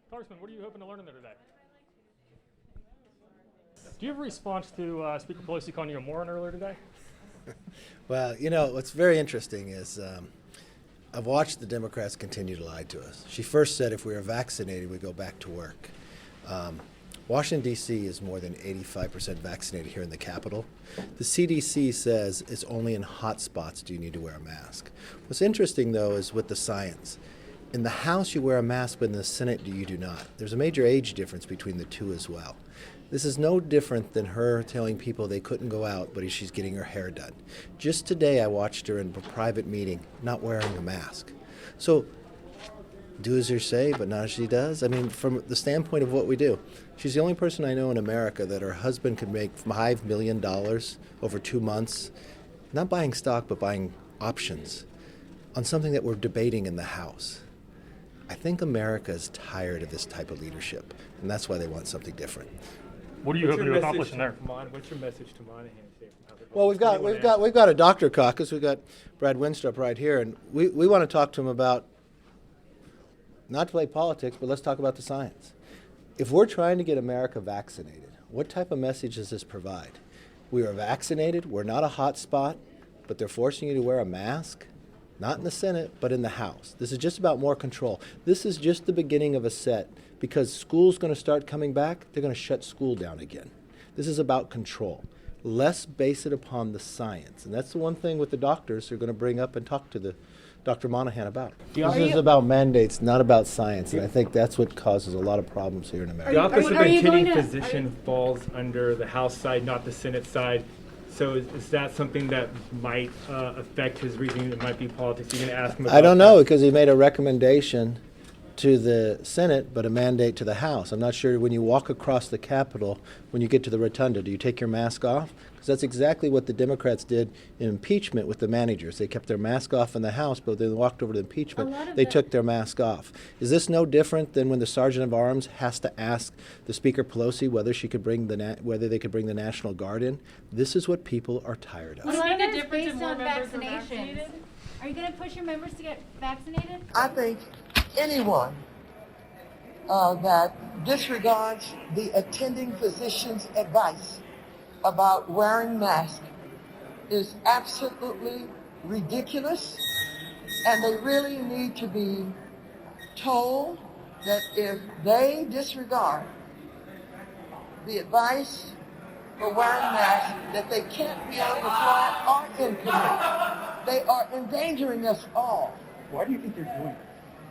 Congressman, what are you hoping to learn in there today? Do you have a response to Speaker Pelosi calling you a moron earlier today? Well, you know, what's very interesting is I've watched the Democrats continue to lie to us. She first said if we were vaccinated, we'd go back to work. Washington, D.C. is more than 85% vaccinated here in the Capitol. The CDC says it's only in hot spots do you need to wear a mask. What's interesting, though, is with the science. In the House, you wear a mask, but in the Senate, you do not. There's a major age difference between the two as well. This is no different than her telling people they couldn't go out, but she's getting her hair done. Just today, I watched her in a private meeting not wearing a mask. So, do as you say, but not as she does. I mean, from the standpoint of what we do, she's the only person I know in America that her husband could make $5 million over 2 months, not buying stock, but buying options on something that we're debating in the House. I think America is tired of this type of leadership, and that's why they want something different. What are you hoping to accomplish in there? What's your message to Monahan? Well, we've got a doctor caucus. We've got Brad Winstrup right here, and we want to talk to him about not to play politics, but let's talk about the science. If we're trying to get America vaccinated, what type of message does this provide? We are vaccinated. We're not a hot spot, but they're forcing you to wear a mask. Not in the Senate, but in the House. This is just about more control. This is just the beginning of a set. Because school's going to start coming back, they're going to shut school down again. This is about control. Let's base it upon the science. And that's the one thing with the doctors they're going to bring up and talk to the Dr. Monahan about. This is about mandates, not about science. And I think that's what causes a lot of problems here in America. The Office of Attending Physician falls under the House side, not the Senate side. So is that something that might affect his reasoning? It might be politics. You're going to ask him about I don't know, because he made a recommendation to the Senate, but a mandate to the House. I'm not sure when you walk across the Capitol, when you get to the rotunda, do you take your mask off? Because that's exactly what the Democrats did in impeachment with the managers. They kept their mask off in the House, but when they walked over to impeachment, they took their mask off. Is this no different than when the Sergeant of Arms has to ask the Speaker Pelosi whether she could bring whether they could bring the National Guard in? This is what people are tired of. What do you think the difference in more members are vaccinated? Are you going to push your members to get vaccinated? I think anyone that disregards the attending physician's advice about wearing masks is absolutely ridiculous, and they really need to be told that if they disregard the advice for wearing masks, that they can't be on the floor or in committee. They are endangering us all. Why do you think they're doing it?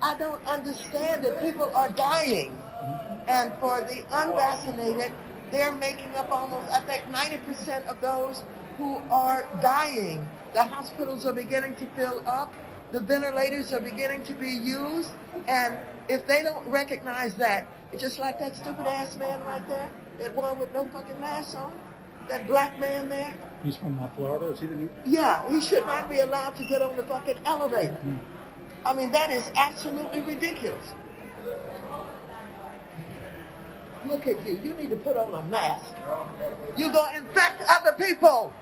I don't understand that people are dying. And for the unvaccinated, they're making up almost, I think, 90% of those who are dying. The hospitals are beginning to fill up. The ventilators are beginning to be used. And if they don't recognize that, it's just like that stupid ass man right there, that one with no fucking mask on, that black man there. He's from Florida. Is he the new? Yeah, he should not be allowed to get on the fucking elevator. I mean, that is absolutely ridiculous. Look at you. You need to put on a mask. You're going to infect other people.